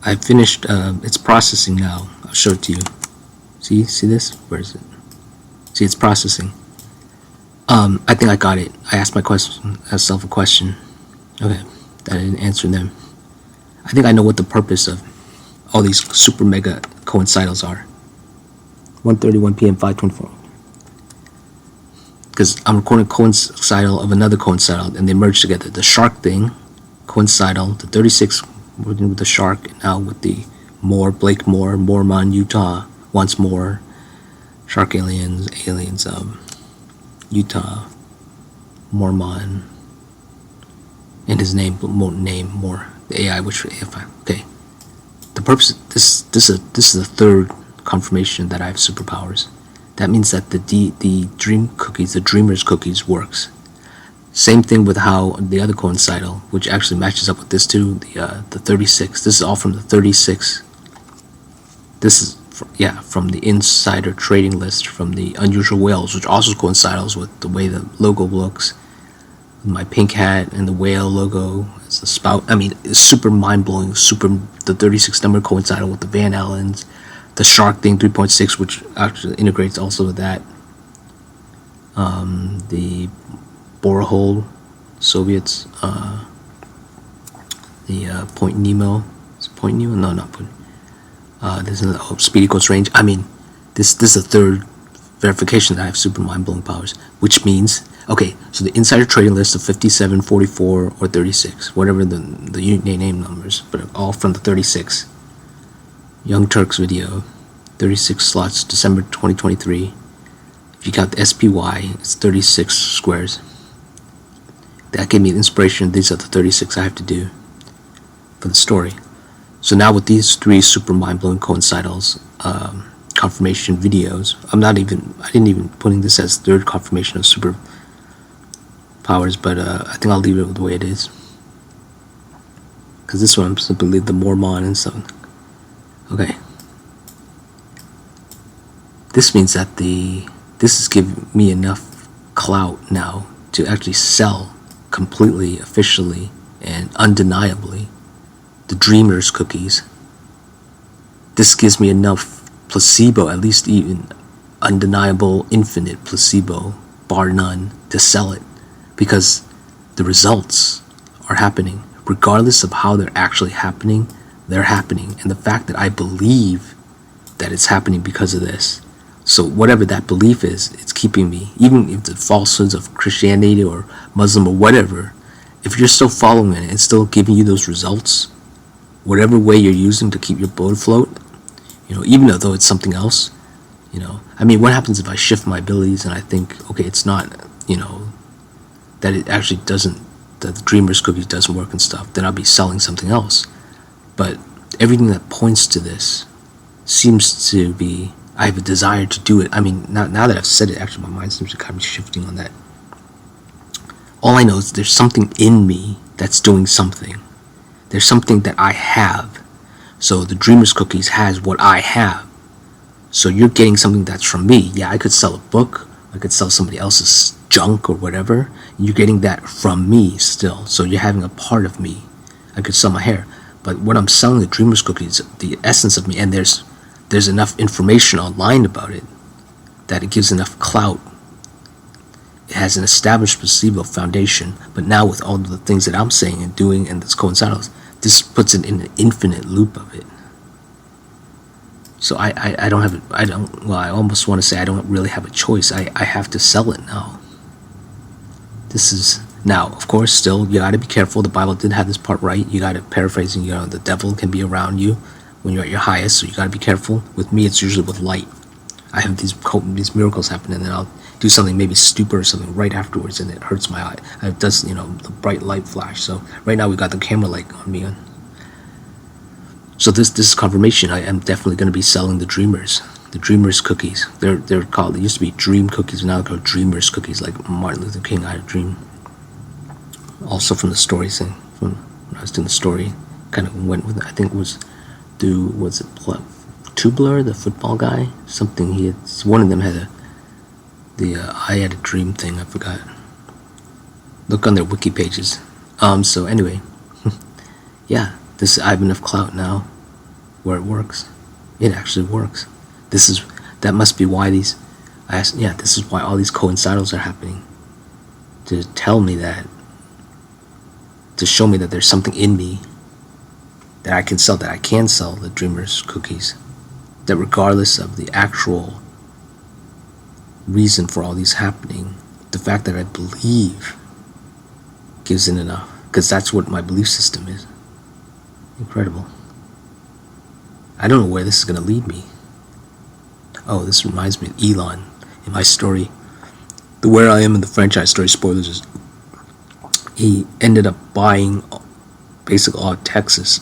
I finished. It's processing now. I'll show it to you. See this? Where is it? See, it's processing. I think I got it. I asked myself a question. Okay, that I didn't answer them. I think I know what the purpose of all these super mega coincidals are. 1:31 p.m. 5:24. Because I'm recording a coincidental of another coincidental, and they merge together. The shark thing, coincidental. The 36 working with the shark, and now with the Blake Moore, Mormon, Utah, once more, shark aliens, Utah, Mormon, and his name more the AI, which okay. The purpose. This is the third confirmation that I have superpowers. That means that the dream cookies, the dreamer's cookies, works. Same thing with how the other coincidental, which actually matches up with this too, the 36. This is all from the 36. This is from the insider trading list from the unusual whales, which also coincides with the way the logo looks. My pink hat and the whale logo, it's the spout. I mean, it's super mind-blowing. The 36 number coincidental with the Van Allens. The shark thing 3.6, which actually integrates also with that. The borehole Soviets, the Point Nemo. Is it Point Nemo? No, not Point. This is speed equals range. I mean, this is the third verification that I have super mind-blowing powers, which means, okay, so the insider trading list of 57, 44, or 36, whatever the name numbers, but all from the 36. Young Turks video, 36 slots, December 2023. If you count the SPY, it's 36 squares. That gave me the inspiration. These are the 36 I have to do for the story. So now with these three super mind-blowing coincidals, confirmation videos, I didn't even putting this as third confirmation of super powers, but I think I'll leave it the way it is. Because this one I'm simply the Mormon and stuff. Okay. This means that this is giving me enough clout now to actually sell completely, officially, and undeniably the Dreamers cookies. This gives me enough placebo, at least even undeniable, infinite placebo, bar none, to sell it, because the results are happening. Regardless of how they're actually happening, they're happening. And the fact that I believe that it's happening because of this. So whatever that belief is, it's keeping me, even if the falsehoods of Christianity or Muslim or whatever, if you're still following it and still giving you those results, whatever way you're using to keep your boat afloat, even though it's something else, I mean, what happens if I shift my abilities and I think, okay, it's not, that it actually doesn't, that the Dreamer's cookies doesn't work and stuff, then I'll be selling something else. But everything that points to this seems to be, I have a desire to do it. I mean, now that I've said it, actually my mind seems to kind of be shifting on that. All I know is there's something in me that's doing something. There's something that I have. So the Dreamer's cookies has what I have. So you're getting something that's from me. Yeah, I could sell a book. I could sell somebody else's junk or whatever. You're getting that from me still. So you're having a part of me. I could sell my hair. But what I'm selling, the Dreamer's cookies, the essence of me, and there's enough information online about it that it gives enough clout. It has an established placebo foundation, but now with all of the things that I'm saying and doing and this coincides, this puts it in an infinite loop of it. So I don't have it. I almost want to say I don't really have a choice. I have to sell it now. This is now, of course, still you got to be careful. The Bible did have this part right. You got to paraphrasing. The devil can be around you when you're at your highest, so you got to be careful. With me, it's usually with light. I have these miracles happen, and then I'll do something maybe stupid or something right afterwards, and it hurts my eye. It does, the bright light flash. So right now we got the camera light on me. So this is confirmation. I am definitely going to be selling the Dreamers cookies. They're called. They used to be Dream cookies, now they're called Dreamers cookies. Like Martin Luther King, I had a dream. Also from the story thing, from when I was doing the story, kind of went with it. I think it was Tubler, the football guy, something one of them had I had a dream thing, I forgot. Look on their wiki pages. So anyway, yeah, I have enough clout now where it works. It actually works. That must be why this is why all these coincidals are happening. To tell me that, to show me that there's something in me that I can sell the dreamers cookies. That regardless of the actual reason for all these happening, the fact that I believe gives it enough, because that's what my belief system is. Incredible. I don't know where this is going to lead me. Oh, this reminds me of Elon in my story. The Where I Am in the franchise story, spoilers, is he ended up buying basically all of Texas.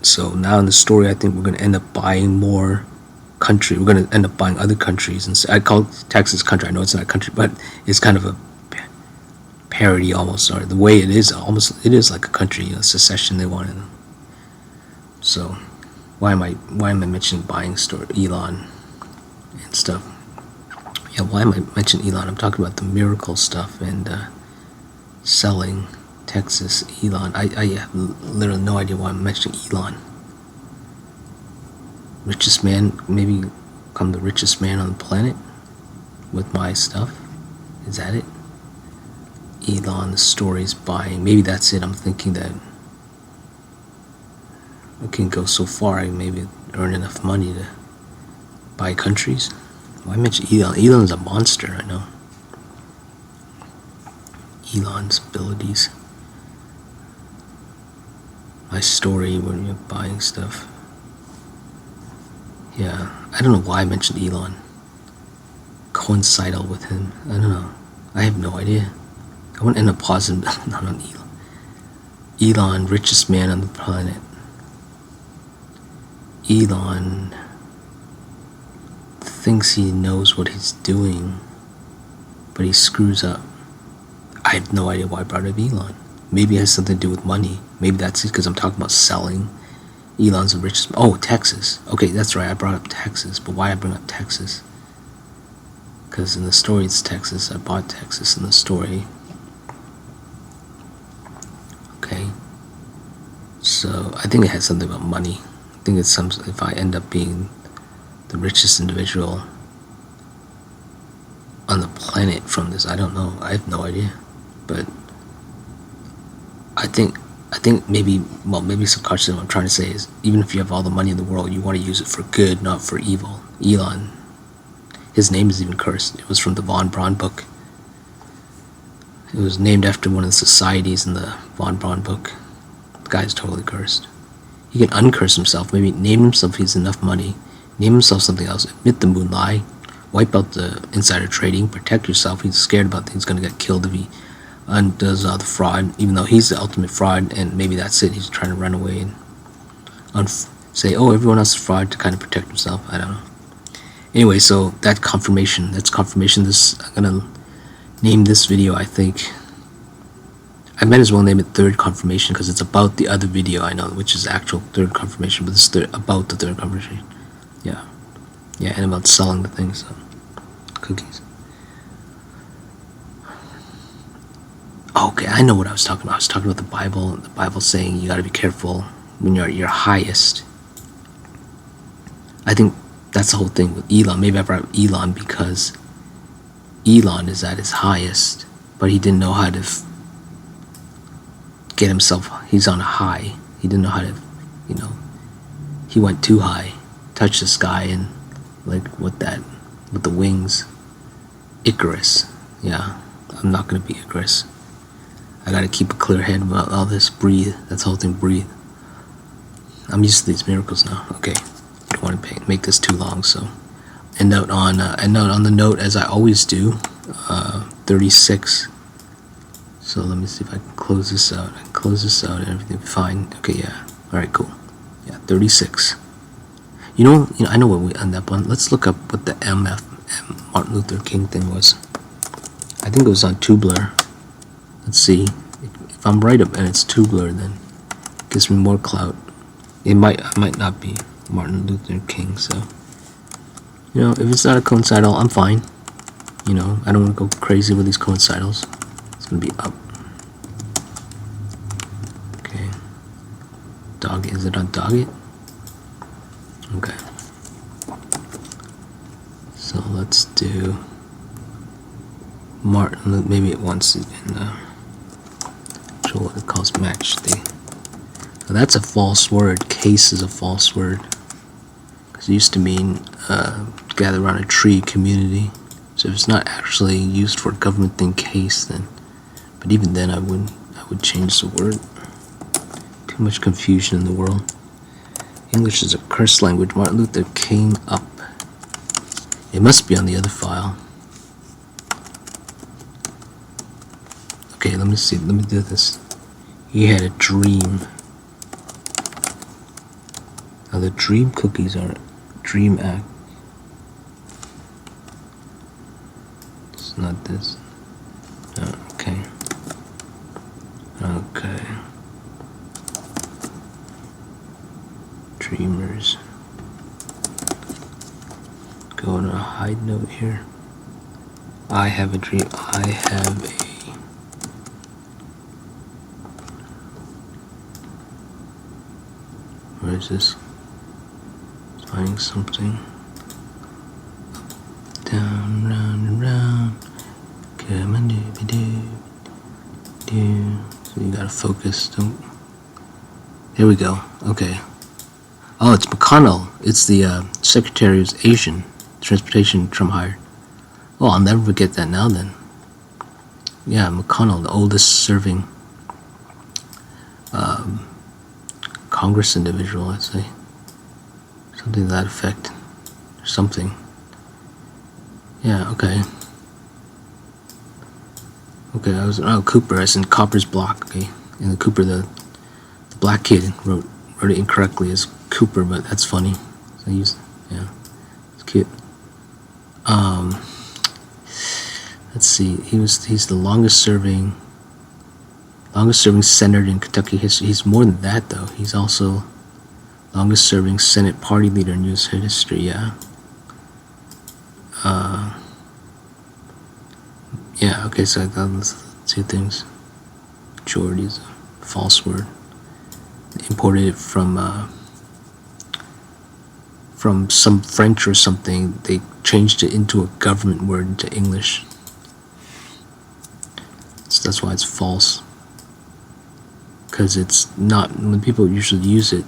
So now in the story, I think we're going to end up buying more country. We're going to end up buying other countries. And I call Texas country. I know it's not a country, but it's kind of a parody almost, or the way it is like a country, secession they wanted. So why am I mentioning buying store Elon and stuff? Yeah, why am I mentioning Elon? I'm talking about the miracle stuff and selling Texas Elon. I have literally no idea why I'm mentioning Elon. Richest man, maybe become the richest man on the planet with my stuff. Is that it? Elon, the story's buying. Maybe that's it. I'm thinking that I can go so far. I maybe earn enough money to buy countries. Why mention Elon? Elon's a monster, I know. Elon's abilities. My story when you're buying stuff. Yeah, I don't know why I mentioned Elon. Coincidental with him. I don't know. I have no idea. I want to end up pausing. Not on Elon. Elon, richest man on the planet. Elon thinks he knows what he's doing, but he screws up. I have no idea why I brought up Elon. Maybe it has something to do with money. Maybe that's it because I'm talking about selling. Elon's the richest. Oh, Texas. Okay, that's right. I brought up Texas. But why I bring up Texas? Because in the story it's Texas. I bought Texas in the story. Okay. So I think it has something about money. I think it's some. If I end up being the richest individual on the planet from this, I don't know. I have no idea. But I think maybe subconsciously what I'm trying to say is, even if you have all the money in the world, you want to use it for good, not for evil. Elon, his name is even cursed. It was from the Von Braun book. It was named after one of the societies in the Von Braun book. The guy's totally cursed. He can uncurse himself, maybe name himself if he has enough money, name himself something else, admit the moon lie, wipe out the insider trading, protect yourself. He's scared about things going to get killed if he undoes all the fraud, even though he's the ultimate fraud, and maybe that's it. He's trying to run away and say, oh, everyone else is fraud to kind of protect himself. I don't know. Anyway, so that's confirmation. I'm gonna name this video, I think. I might as well name it third confirmation because it's about the other video I know, which is actual third confirmation, but this is about the third confirmation. Yeah, and about selling the things, cookies. Okay, I know what I was talking about. I was talking about the Bible, and the Bible saying you got to be careful when you're at your highest. I think that's the whole thing with Elon. Maybe I brought up Elon because Elon is at his highest, but he didn't know how to get himself. He's on a high. He didn't know how to, he went too high, touched the sky, and like with the wings, Icarus. Yeah, I'm not gonna be Icarus. I gotta keep a clear head about all this. Breathe. That's the whole thing. Breathe. I'm used to these miracles now. Okay, don't want to make this too long, so end out on the note as I always do. 36. So let me see if I can close this out. I can close this out and everything fine. Okay, yeah. All right, cool. Yeah, 36. I know what we end up on. Let's look up what the Martin Luther King thing was. I think it was on Tubler. Let's see. If I'm right and it's Tubler, then it gives me more clout. I might not be Martin Luther King, so if it's not a coincidental, I'm fine. I don't want to go crazy with these coincidentals. It's gonna be up. Okay. Dog, is it on Doggett? Okay. So let's do Martin. Maybe it wants it in show what it calls match the. So that's a false word. Case is a false word because it used to mean gather around a tree community. So if it's not actually used for a government thing, case, then. But even then, I would change the word. Too much confusion in the world. English is a cursed language. Martin Luther came up. It must be on the other file. Okay, let me see. Let me do this. He had a dream. Now the dream cookies are dream act. It's not this. Okay. Okay. Dreamers. Go on a hide note here. I have a dream. I have a. Where is this? Finding something. Down, round, and round. Come on, do. So you gotta focus. Don't. Here we go. Okay. Oh, it's McConnell. It's the Secretary of Asian Transportation Trump hired. Oh, I'll never forget that now then. Yeah, McConnell, the oldest serving Congress individual, I'd say. Something to that effect. Something. Yeah, okay. Okay, I was Cooper. I said Copper's block. Okay, and the Cooper, the black kid wrote it incorrectly as Cooper, but that's funny. So I used, yeah, it's cute. Let's see. He's the longest serving senator in Kentucky history. He's more than that though. He's also longest serving Senate party leader in U.S. history. Yeah. Yeah. Okay. So I got those two things. Majority is a false word. They imported it from some French or something. They changed it into a government word into English. So that's why it's false. Because it's not, when people usually use it,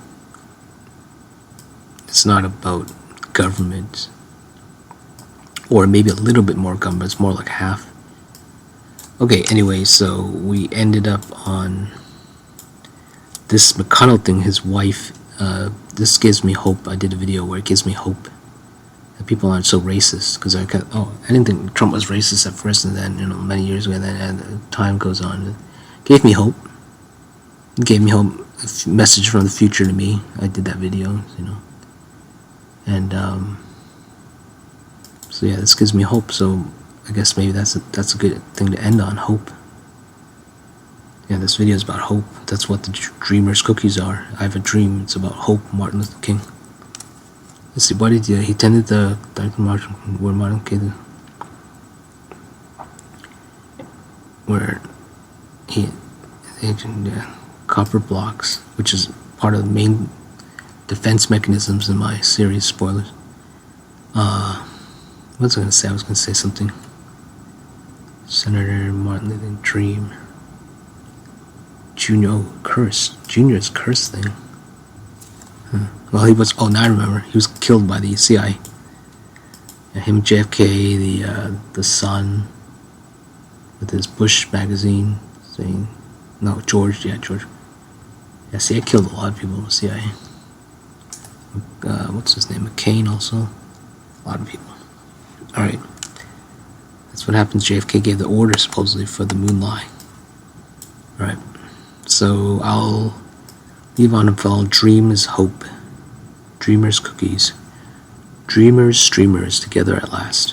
it's not about government. Or maybe a little bit more government, it's more like half. Okay, anyway, so we ended up on this McConnell thing, his wife. This gives me hope. I did a video where it gives me hope that people aren't so racist. Because I didn't think Trump was racist at first, and then many years ago, and then as time goes on, it gave me hope. It gave me hope. A message from the future to me. I did that video, and so yeah, this gives me hope. So I guess maybe that's a good thing to end on. Hope. Yeah, this video is about hope. That's what the Dreamers cookies are. I have a dream. It's about hope. Martin Luther King. Let's see. What did he attended the Martin Luther King, where he copper blocks, which is part of the main defense mechanisms in my series. Spoilers. What was I going to say? I was going to say something. Senator Martin Luther Dream. Junior's curse thing. Well, he was. Oh, now I remember. He was killed by the CIA. Yeah, him, JFK, the Sun, with his Bush magazine saying, no, George. Yeah, George. Yeah, CIA killed a lot of people in the CIA. What's his name? McCain also. A lot of people. All right. That's what happens. JFK gave the order supposedly for the moon lie. All right. So I'll leave on a file. Dream is hope. Dreamers cookies. Dreamers, streamers, together at last.